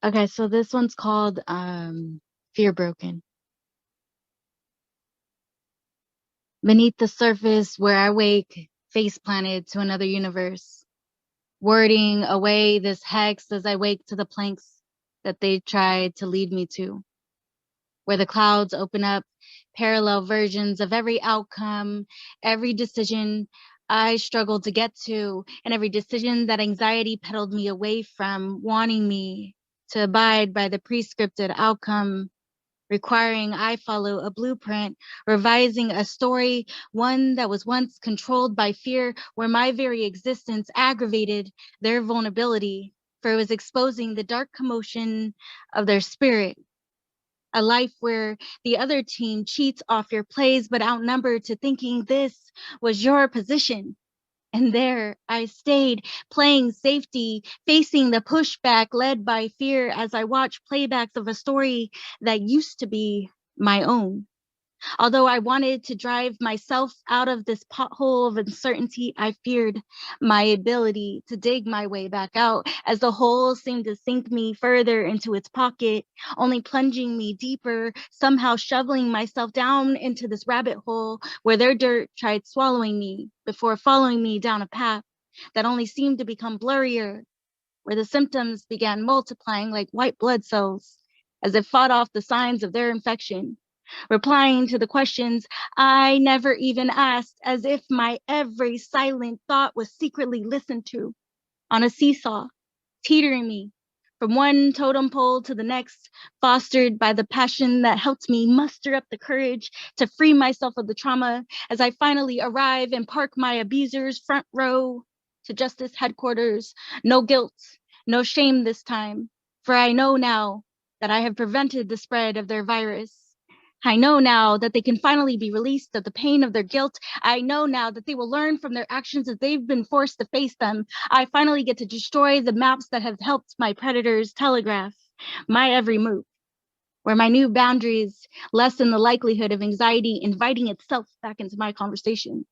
Okay, so this one's called Fear Broken. Beneath the surface where I wake, face planted to another universe, wording away this hex as I wake to the planks that they tried to lead me to, where the clouds open up parallel versions of every outcome, every decision I struggled to get to, and every decision that anxiety pedaled me away from, wanting me to abide by the prescripted outcome, requiring I follow a blueprint, revising a story, one that was once controlled by fear, where my very existence aggravated their vulnerability, for it was exposing the dark commotion of their spirit. A life where the other team cheats off your plays, but outnumbered to thinking this was your position. And there I stayed, playing safety, facing the pushback led by fear as I watched playbacks of a story that used to be my own. Although I wanted to drive myself out of this pothole of uncertainty, I feared my ability to dig my way back out as the hole seemed to sink me further into its pocket, only plunging me deeper, somehow shoveling myself down into this rabbit hole where their dirt tried swallowing me before following me down a path that only seemed to become blurrier, where the symptoms began multiplying like white blood cells as it fought off the signs of their infection, replying to the questions I never even asked, as if my every silent thought was secretly listened to, on a seesaw, teetering me from one totem pole to the next, fostered by the passion that helped me muster up the courage to free myself of the trauma as I finally arrive and park my abusers front row to justice headquarters. No guilt, no shame this time, for I know now that I have prevented the spread of their virus. I know now that they can finally be released of the pain of their guilt. I know now that they will learn from their actions as they've been forced to face them. I finally get to destroy the maps that have helped my predators telegraph my every move, where my new boundaries lessen the likelihood of anxiety inviting itself back into my conversation,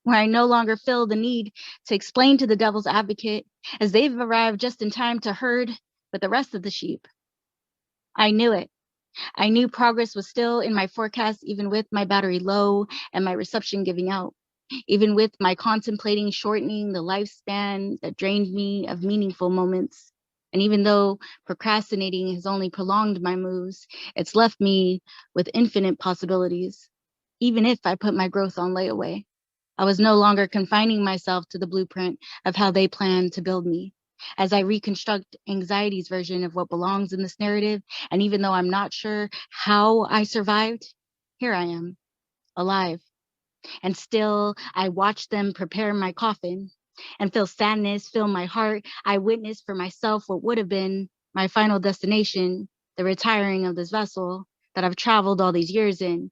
where I no longer feel the need to explain to the devil's advocate as they've arrived just in time to herd with the rest of the sheep. I knew it. I knew progress was still in my forecast, even with my battery low and my reception giving out, even with my contemplating shortening the lifespan that drained me of meaningful moments. And even though procrastinating has only prolonged my moves, it's left me with infinite possibilities, even if I put my growth on layaway. I was no longer confining myself to the blueprint of how they planned to build me. As I reconstruct anxiety's version of what belongs in this narrative, and even though I'm not sure how I survived, here I am, alive. And still, I watch them prepare my coffin and feel sadness fill my heart. I witness for myself what would have been my final destination, the retiring of this vessel that I've traveled all these years in.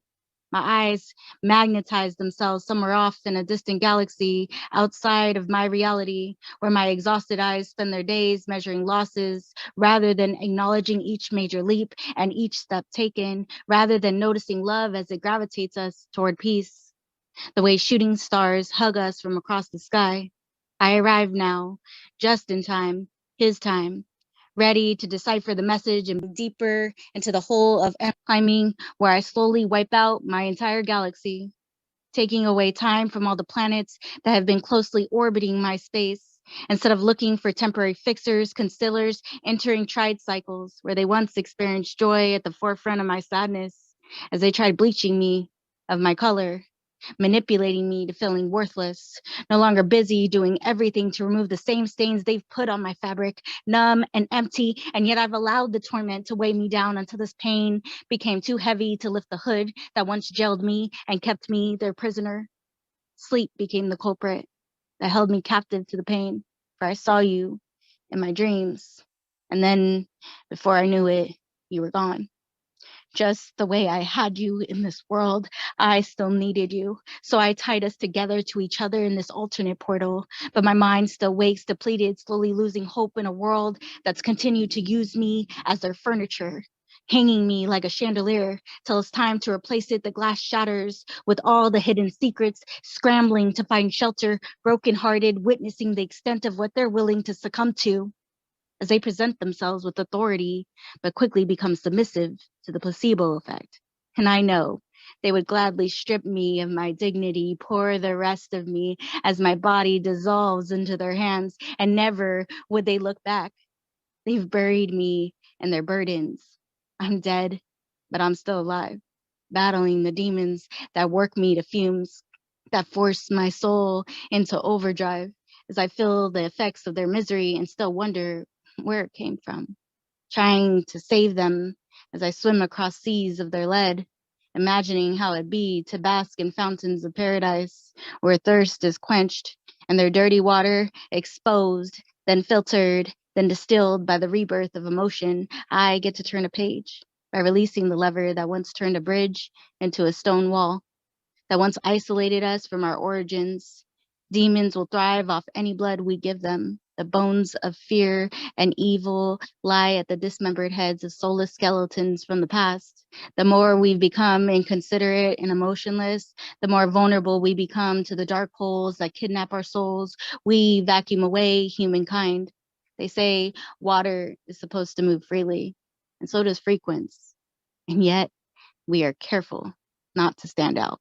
My eyes magnetize themselves somewhere off in a distant galaxy outside of my reality, where my exhausted eyes spend their days measuring losses rather than acknowledging each major leap and each step taken, rather than noticing love as it gravitates us toward peace, the way shooting stars hug us from across the sky. I arrive now, just in time, his time, ready to decipher the message and deeper into the hole of climbing where I slowly wipe out my entire galaxy, taking away time from all the planets that have been closely orbiting my space. Instead of looking for temporary fixers, concealers, entering tried cycles where they once experienced joy at the forefront of my sadness as they tried bleaching me of my color, manipulating me to feeling worthless, no longer busy doing everything to remove the same stains they've put on my fabric, numb and empty, and yet I've allowed the torment to weigh me down until this pain became too heavy to lift the hood that once jailed me and kept me their prisoner. Sleep became the culprit that held me captive to the pain, for I saw you in my dreams. And then, before I knew it, you were gone. Just the way I had you in this world, I still needed you. So I tied us together to each other in this alternate portal. But my mind still wakes depleted, slowly losing hope in a world that's continued to use me as their furniture, hanging me like a chandelier till it's time to replace it. The glass shatters with all the hidden secrets, scrambling to find shelter, brokenhearted, witnessing the extent of what they're willing to succumb to. as they present themselves with authority, but quickly become submissive to the placebo effect. And I know they would gladly strip me of my dignity, pour the rest of me as my body dissolves into their hands, and never would they look back. They've buried me and their burdens. I'm dead, but I'm still alive, battling the demons that work me to fumes, that force my soul into overdrive as I feel the effects of their misery and still wonder where it came from, trying to save them as I swim across seas of their lead, imagining how it'd be to bask in fountains of paradise where thirst is quenched and their dirty water exposed, then filtered, then distilled by the rebirth of emotion. I get to turn a page by releasing the lever that once turned a bridge into a stone wall that once isolated us from our origins. Demons will thrive off any blood we give them. The bones of fear and evil lie at the dismembered heads of soulless skeletons from the past. The more we've become inconsiderate and emotionless, the more vulnerable we become to the dark holes that kidnap our souls. We vacuum away humankind. They say water is supposed to move freely, and so does frequency. And yet, we are careful not to stand out,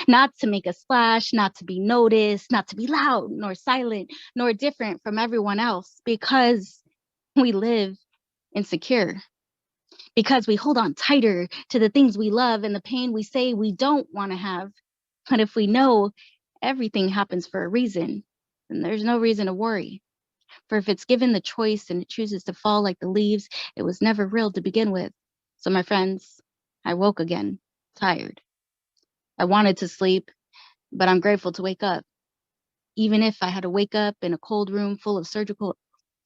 not to make a splash, not to be noticed, not to be loud, nor silent, nor different from everyone else, because we live insecure, because we hold on tighter to the things we love and the pain we say we don't want to have. But if we know everything happens for a reason, then there's no reason to worry. For if it's given the choice and it chooses to fall like the leaves, it was never real to begin with. So, my friends, I woke again, tired. I wanted to sleep, but I'm grateful to wake up, even if I had to wake up in a cold room full of surgical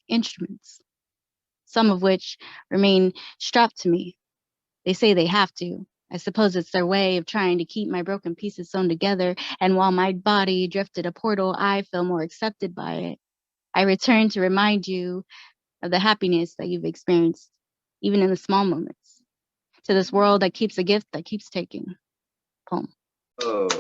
instruments, some of which remain strapped to me. They say they have to. I suppose it's their way of trying to keep my broken pieces sewn together, and while my body drifted a portal, I feel more accepted by it. I return to remind you of the happiness that you've experienced, even in the small moments, to this world that keeps a gift that keeps taking. Poem.